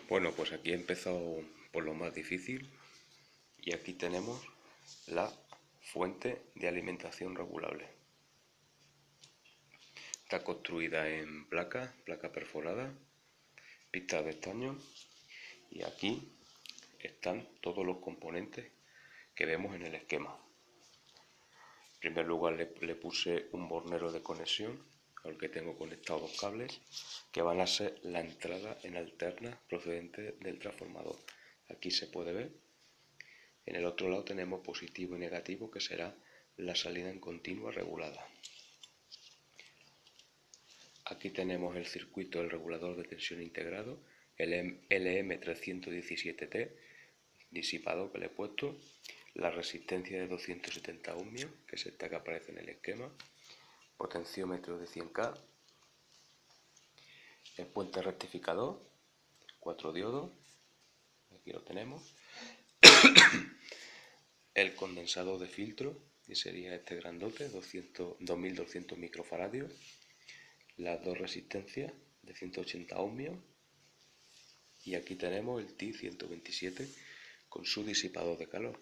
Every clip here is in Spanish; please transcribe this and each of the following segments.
Bueno, pues aquí he empezado por lo más difícil y aquí tenemos la fuente de alimentación regulable. Está construida en placa perforada, pistas de estaño y aquí están todos los componentes que vemos en el esquema. En primer lugar le puse un bornero de conexión al que tengo conectados dos cables que van a ser la entrada en alterna procedente del transformador. Aquí se puede ver. En el otro lado tenemos positivo y negativo, que será la salida en continua regulada. Aquí tenemos el circuito del regulador de tensión integrado, el LM317T, disipador que le he puesto, la resistencia de 270 ohmios, que es esta que aparece en el esquema, potenciómetro de 100K, el puente rectificador, 4 diodos, aquí lo tenemos, el condensador de filtro, que sería este grandote, 2200 microfaradios, las dos resistencias de 180 ohmios y aquí tenemos el TI-127 con su disipador de calor.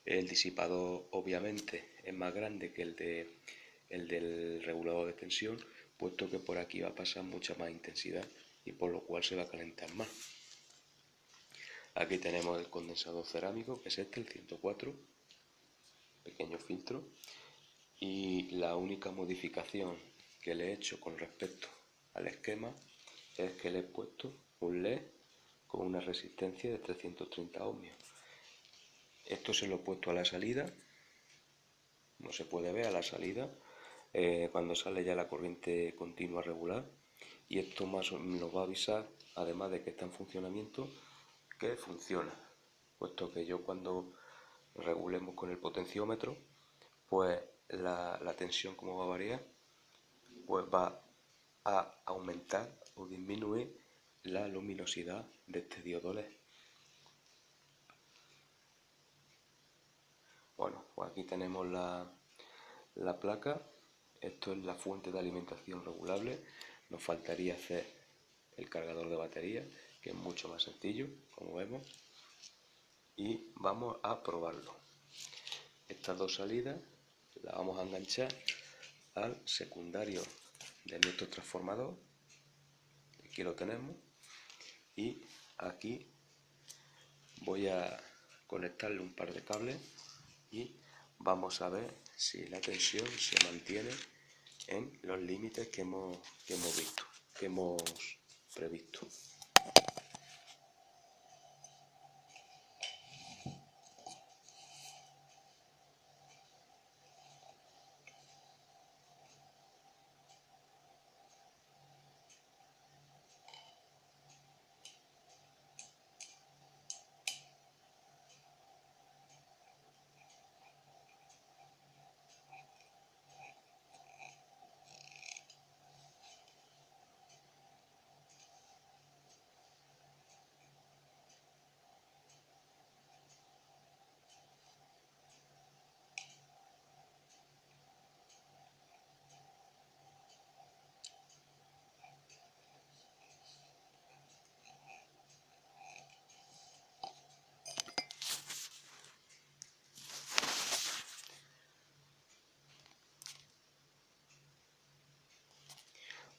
El disipador obviamente es más grande que el del regulador de tensión, puesto que por aquí va a pasar mucha más intensidad y por lo cual se va a calentar más. Aquí tenemos el condensador cerámico, que es este, el 104, pequeño filtro, y la única modificación que le he hecho con respecto al esquema es que le he puesto un LED con una resistencia de 330 ohmios. Esto se lo he puesto a la salida, no se puede ver a la salida, cuando sale ya la corriente continua regular, y esto más nos va a avisar, además de que está en funcionamiento, que funciona, puesto que yo cuando regulemos con el potenciómetro, pues la tensión, como va a variar, pues va a aumentar o disminuir la luminosidad de este diodo LED. Bueno, pues aquí tenemos la placa. Esto es la fuente de alimentación regulable. Nos faltaría hacer el cargador de batería, que es mucho más sencillo, como vemos, y vamos a probarlo. Estas dos salidas las vamos a enganchar al secundario de nuestro transformador. Aquí lo tenemos, y aquí voy a conectarle un par de cables y vamos a ver si la tensión se mantiene en los límites que hemos previsto.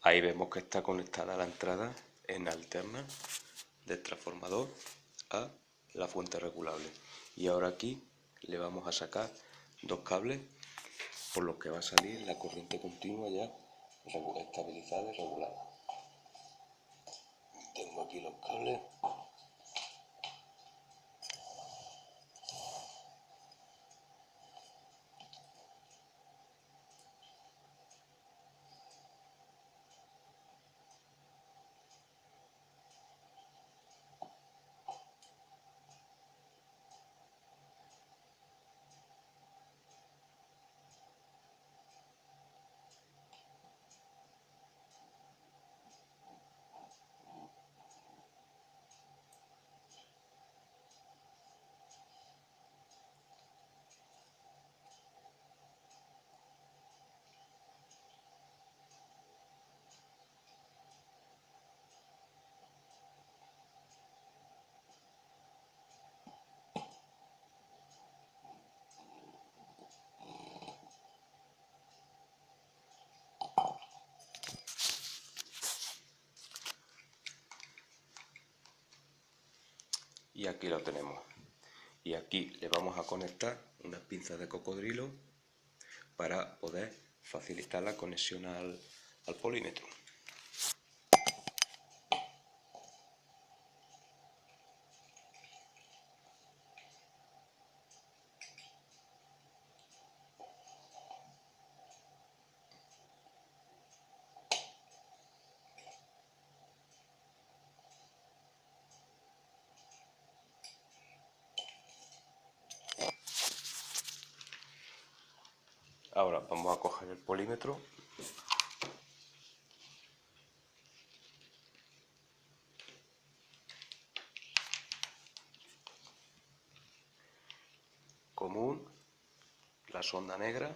Ahí vemos que está conectada la entrada en alterna del transformador a la fuente regulable. Y ahora aquí le vamos a sacar dos cables por los que va a salir la corriente continua ya estabilizada y regulada. Tengo aquí los cables. y aquí lo tenemos. Y aquí le vamos a conectar unas pinzas de cocodrilo para poder facilitar la conexión al polímetro. Ahora vamos a coger el polímetro común, la sonda negra,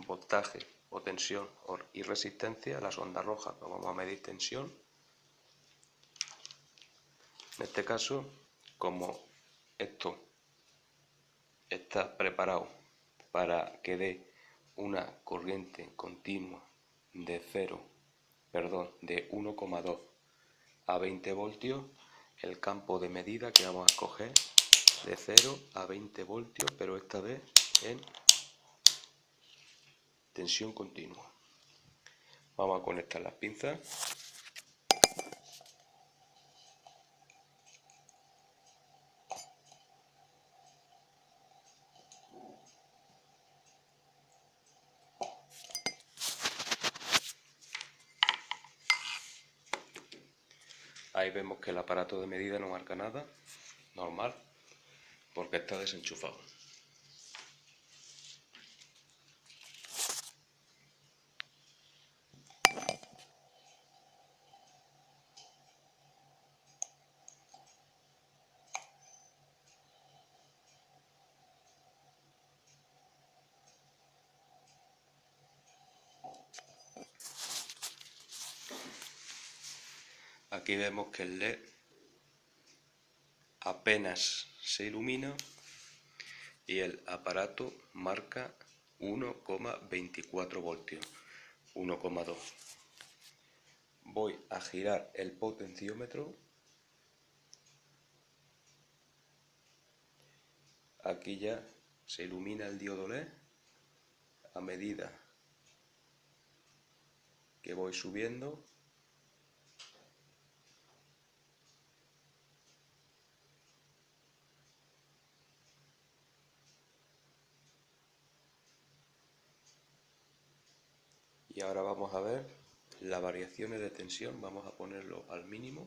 voltaje o tensión y resistencia, la sonda roja, pues vamos a medir tensión. En este caso, como esto está preparado para que dé una corriente continua de 1,2 a 20 voltios, el campo de medida que vamos a escoger de 0 a 20 voltios, pero esta vez en tensión continua. Vamos a conectar las pinzas. Ahí vemos que el aparato de medida no marca nada, normal, porque está desenchufado. Aquí vemos que el LED apenas se ilumina y el aparato marca 1,24 voltios, 1,2. Voy a girar el potenciómetro. Aquí ya se ilumina el diodo LED a medida que voy subiendo. Y ahora vamos a ver las variaciones de tensión, vamos a ponerlo al mínimo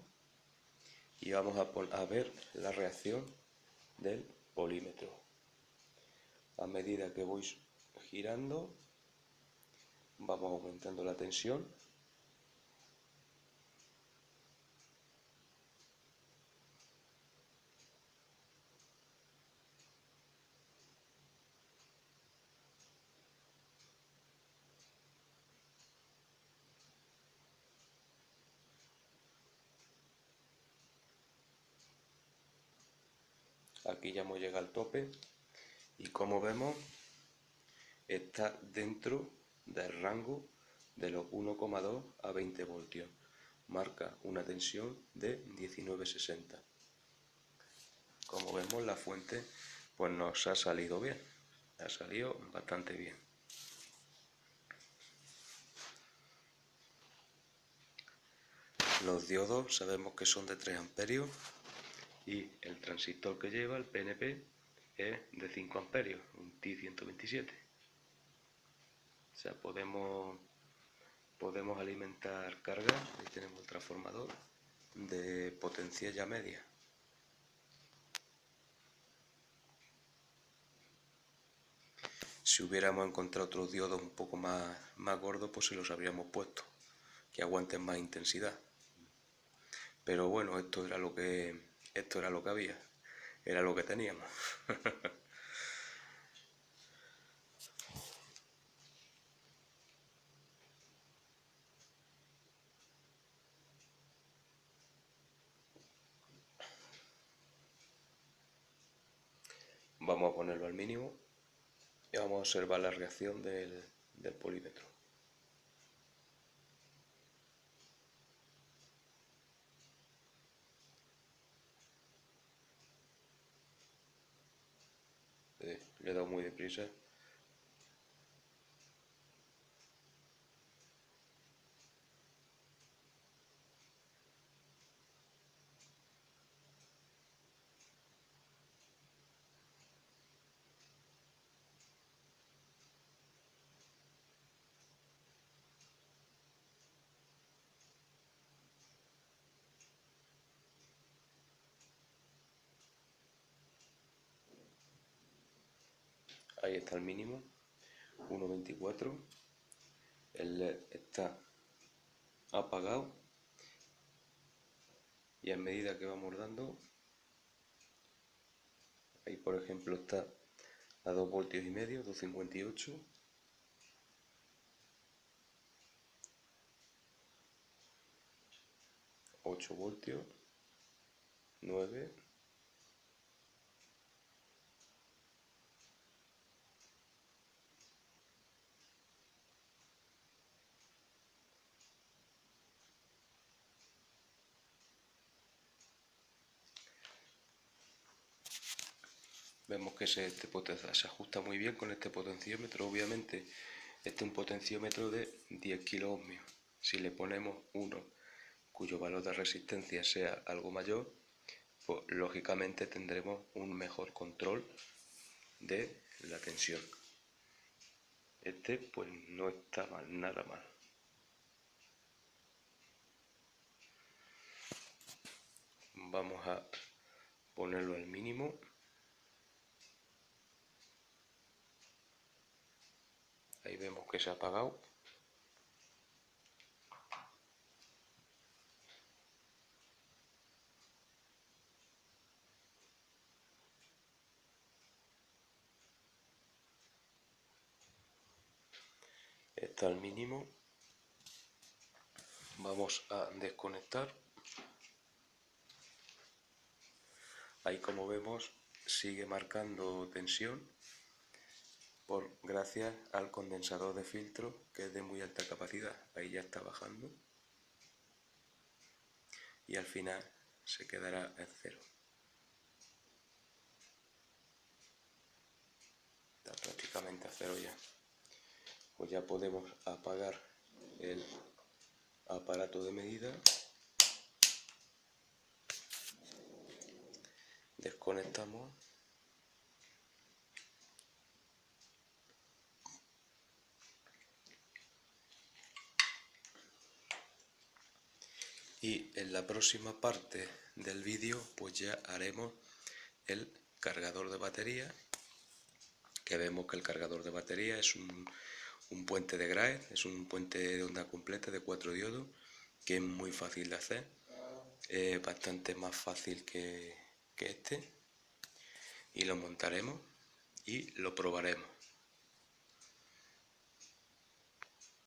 y vamos a ver la reacción del polímetro. A medida que voy girando, vamos aumentando la tensión. Aquí ya hemos llegado al tope y como vemos está dentro del rango de los 1,2 a 20 voltios. Marca una tensión de 19,60. Como vemos, la fuente pues nos ha salido bien, ha salido bastante bien. Los diodos sabemos que son de 3 amperios y el transistor que lleva, el PNP, es de 5 amperios, un TI-127. O sea, podemos alimentar carga. Ahí tenemos el transformador de potencia ya media. Si hubiéramos encontrado otros diodos un poco más gordos, pues se los habríamos puesto, que aguanten más intensidad. Pero bueno, esto era lo que había, era lo que teníamos. Vamos a ponerlo al mínimo y vamos a observar la reacción del polímetro. le he dado muy deprisa. Ahí está el mínimo, 1.24. El LED está apagado y a medida que vamos dando, ahí por ejemplo está a 2,5 voltios, 2,58. 8 voltios, 9, vemos que se ajusta muy bien con este potenciómetro. Obviamente este es un potenciómetro de 10 kiloohmios. Si le ponemos uno cuyo valor de resistencia sea algo mayor, pues lógicamente tendremos un mejor control de la tensión. Este pues no está mal, nada mal. Vamos a ponerlo al mínimo. Ahí vemos que se ha apagado. Está al mínimo. Vamos a desconectar. Ahí, como vemos, sigue marcando tensión gracias al condensador de filtro, que es de muy alta capacidad. Ahí ya está bajando y al final se quedará en cero. Está prácticamente a cero ya. Pues ya podemos apagar el aparato de medida. Desconectamos. Y en la próxima parte del vídeo pues ya haremos el cargador de batería, que vemos que el cargador de batería es un puente de Grace, es un puente de onda completa de 4 diodos, que es muy fácil de hacer, bastante más fácil que este, y lo montaremos y lo probaremos.